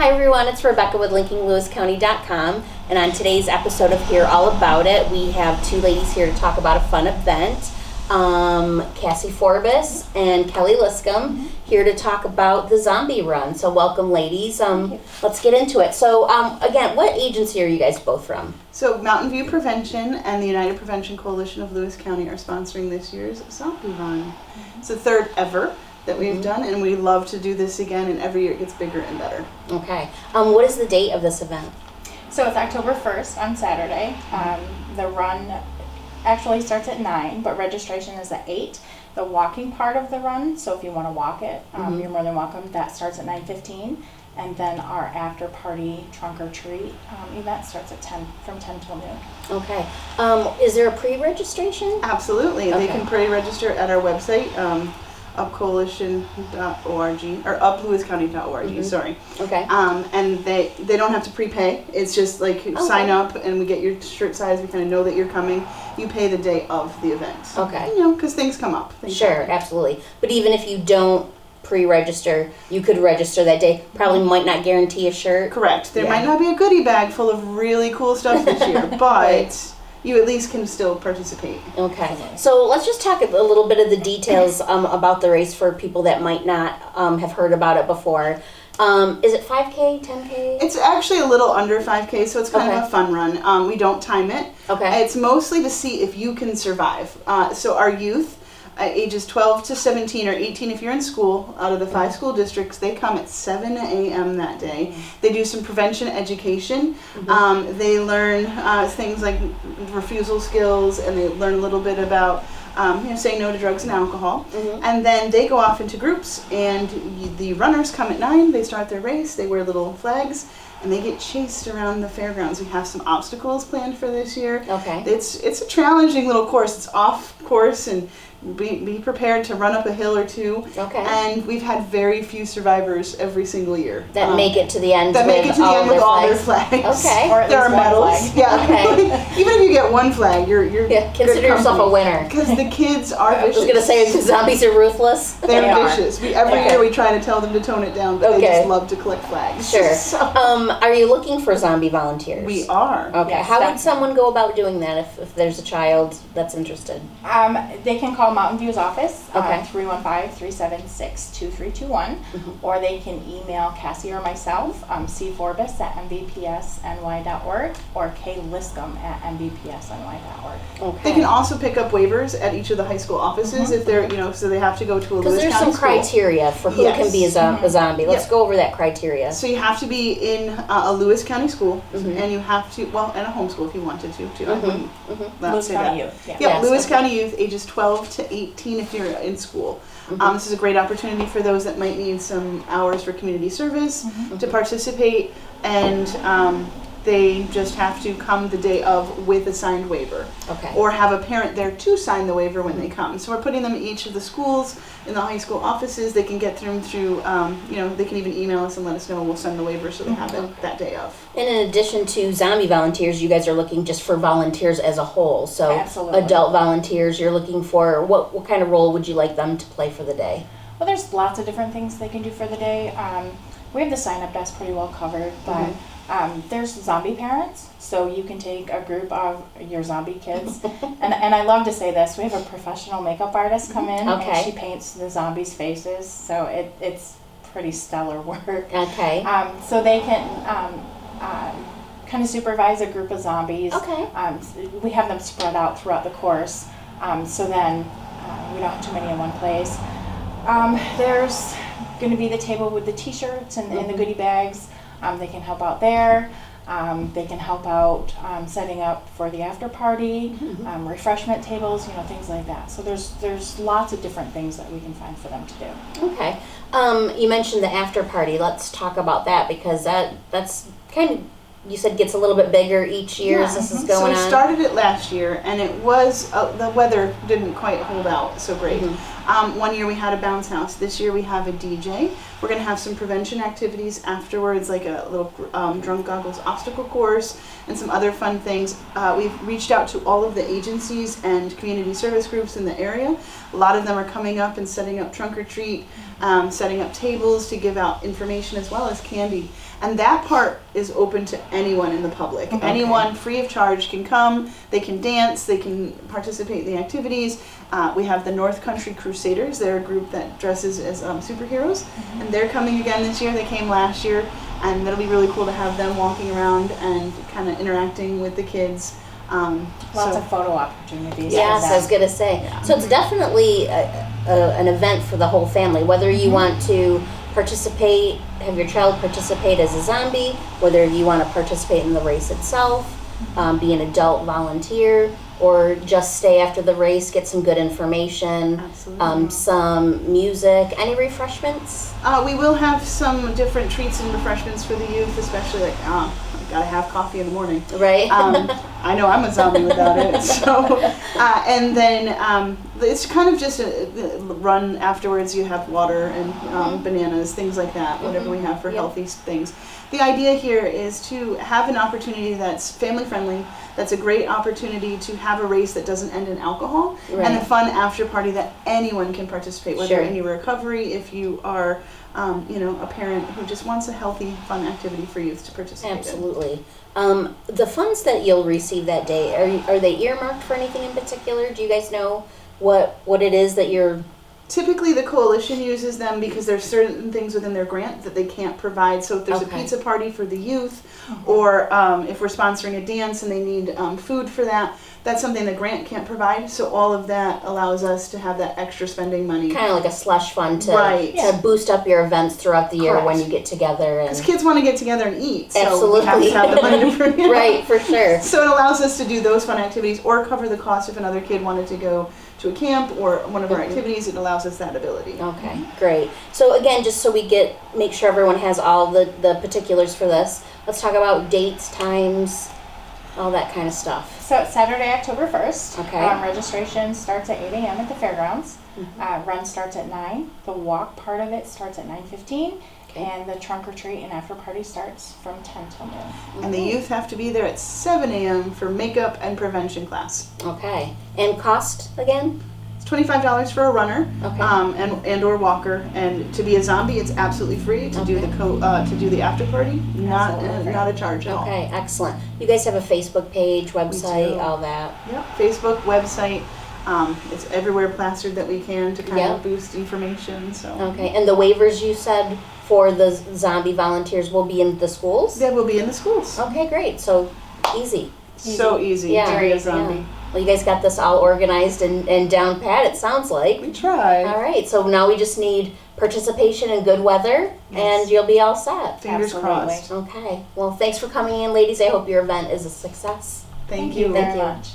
Hi everyone, it's Rebecca with linkinglewiscounty.com, and on today's episode of Hear All About It, we have two ladies here to talk about a fun event. Cassie Forbes and Kelly Liscombe here to talk about the zombie run. So welcome ladies. Let's get into it. So again, what agency are you guys both from? So Mountain View Prevention and the United Prevention Coalition of Lewis County are sponsoring this year's zombie run. It's the third ever that we've done, and we love to do this again, and every year it gets bigger and better. Okay. What is the date of this event? So it's October 1st on Saturday. The run actually starts at 9, but registration is at 8. The walking part of the run, so if you want to walk it, you're more than welcome. That starts at 9:15, and then our after party trunk or treat event starts at 10, from 10 till noon. Okay. Is there a pre-registration? Absolutely. Okay. They can pre-register at our website, upcoalition.org, or uplewiscounty.org, sorry. Okay. And they don't have to prepay. It's just like sign up and we get your shirt size. We kind of know that you're coming. You pay the day of the event. Okay. You know, because things come up. Sure, absolutely. But even if you don't pre-register, you could register that day. Probably might not guarantee a shirt. Correct. There might not be a goodie bag full of really cool stuff this year, but Right. you at least can still participate. Okay, so let's just talk a little bit of the details about the race for people that might not have heard about it before. Is it 5K, 10K? It's actually a little under 5K, so it's kind of Okay. a fun run. We don't time it. Okay. It's mostly to see if you can survive. So our youth, ages 12 to 17 or 18, if you're in school, out of the 5 school districts, they come at 7 a.m. that day. They do some prevention education. They learn things like refusal skills, and they learn a little bit about saying no to drugs and alcohol. And then they go off into groups, and the runners come at 9. They start their race. They wear little flags, and they get chased around the fairgrounds. We have some obstacles planned for this year. Okay. It's a challenging little course. It's off course, and be prepared to run up a hill or two. Okay. And we've had very few survivors every single year. That make it to the end That make it to the end with all their flags. flags. Okay. Or at There are least one medals. flag. Yeah. Okay. Even if you get one flag, you're Consider yourself a winner. Because the kids are I vicious. was going to say, the zombies are ruthless. They're They are. vicious. Every year we try to tell them to tone it down, but they just love to collect flags. Sure. So, Are you looking for zombie volunteers? we are. Okay. Yes, How would definitely. someone go about doing that if there's a child that's interested? They can call Mountain View's office, Okay. 315-376-2321, or they can email Cassie or myself, cforbes@mvpsny.org, or kliscombe@mvpsny.org. Okay. They can also pick up waivers at each of the high school offices if they're, so they have to go to a Because Lewis there's County some school. criteria for who Yes. can be a zombie. Let's Yep. go over that criteria. So you have to be in a Lewis County school, and you have to, and a homeschool if you wanted to, too. I wouldn't not Lewis say County that. Youth. Yeah. Yeah, Yes, Lewis okay. County youth, ages 12 to 18 if you're in school. This is a great opportunity for those that might need some hours for community service to participate, and they just have to come the day of with a signed waiver. Okay. Or have a parent there to sign the waiver when they come. So we're putting them at each of the schools, in the high school offices. They can get them through, they can even email us and let us know, and we'll send the waiver so they have it that day of. And in addition to zombie volunteers, you guys are looking just for volunteers as a whole. So Absolutely. adult volunteers, you're looking for, what kind of role would you like them to play for the day? Well, there's lots of different things they can do for the day. We have the sign-up desk pretty well covered, but there's zombie parents, so you can take a group of your zombie kids. and I love to say this, we have a professional makeup artist come in, Okay. and she paints the zombies' faces, so it's pretty stellar work. Okay. So they can kind of supervise a group of zombies. Okay. We have them spread out throughout the course, so then we don't have too many in one place. There's going to be the table with the t-shirts and the goodie bags. They can help out there. They can help out setting up for the after party, refreshment tables, things like that. So there's lots of different things that we can find for them to do. Okay. You mentioned the after party. Let's talk about that, because that's kind of, you said, gets a little bit bigger each year as this is So going we on. started it last year, and it was, the weather didn't quite hold out so great. One year we had a bounce house. This year we have a DJ. We're going to have some prevention activities afterwards, like a little drunk goggles obstacle course and some other fun things. We've reached out to all of the agencies and community service groups in the area. A lot of them are coming up and setting up trunk or treat, setting up tables to give out information as well as candy. And that part is open to anyone in the public. Anyone free of charge can come, they can dance, they can participate in the activities. We have the North Country Crusaders. They're a group that dresses as superheroes, and they're coming again this year. They came last year, and that'll be really cool to have them walking around and kind of interacting with the kids. Lots of photo opportunities. Yes, I was going to say. Yeah. So it's definitely an event for the whole family, whether you want to participate, have your child participate as a zombie, whether you want to participate in the race itself, be an adult volunteer, or just stay after the race, get some good information, some music. Any refreshments? We will have some different treats and refreshments for the youth, especially like, gotta have coffee in the morning. Right. I know I'm a zombie without it. So, and then it's kind of just a run afterwards. You have water and bananas, things like that, whatever we have for healthy things. The idea here is to have an opportunity that's family friendly, that's a great opportunity to have a race that doesn't end in alcohol, and a fun after party that anyone can participate, whether in your recovery, if you are a parent who just wants a healthy, fun activity for youth to participate in. Absolutely. The funds that you'll receive that day, are they earmarked for anything in particular? Do you guys know what it is that you're... Typically the coalition uses them because there's certain things within their grant that they can't provide. So if there's a pizza party for the youth, or if we're sponsoring a dance and they need food for that, that's something the grant can't provide. So all of that allows us to have that extra spending money. Kind of like a slush fund to boost up your events throughout the year when you get together. Because kids want to get together and eat. So Absolutely. we have to have the money to bring it. Right, for sure. So it allows us to do those fun activities or cover the cost if another kid wanted to go to a camp or one of our activities. It allows us that ability. Okay, great. So again, just so we make sure everyone has all the particulars for this, let's talk about dates, times, all that kind of stuff. So it's Saturday, October 1st. Okay. Registration starts at 8 a.m. at the Fairgrounds. Run starts at 9. The walk part of it starts at 9:15. And the trunk or treat and after party starts from 10 till noon. And the youth have to be there at 7 a.m. for makeup and prevention class. Okay. And cost again? It's $25 for a runner, Okay. and or walker. And to be a zombie, it's absolutely free. To do the after party, not a charge at all. Okay, excellent. You guys have a Facebook page, website, all that. Yep. Facebook, website. It's everywhere plastered that we can to kind of boost information. So. Okay. And the waivers you said for the zombie volunteers will be in the schools? They will be in the schools. Okay, great. So easy. So easy to be a zombie. Yeah. Well, you guys got this all organized and down pat, it sounds like. We tried. All right. So now we just need participation in good weather, and you'll be all set. Fingers crossed. Okay. Well, thanks for coming in, ladies. I hope your event is a success. Thank you very much.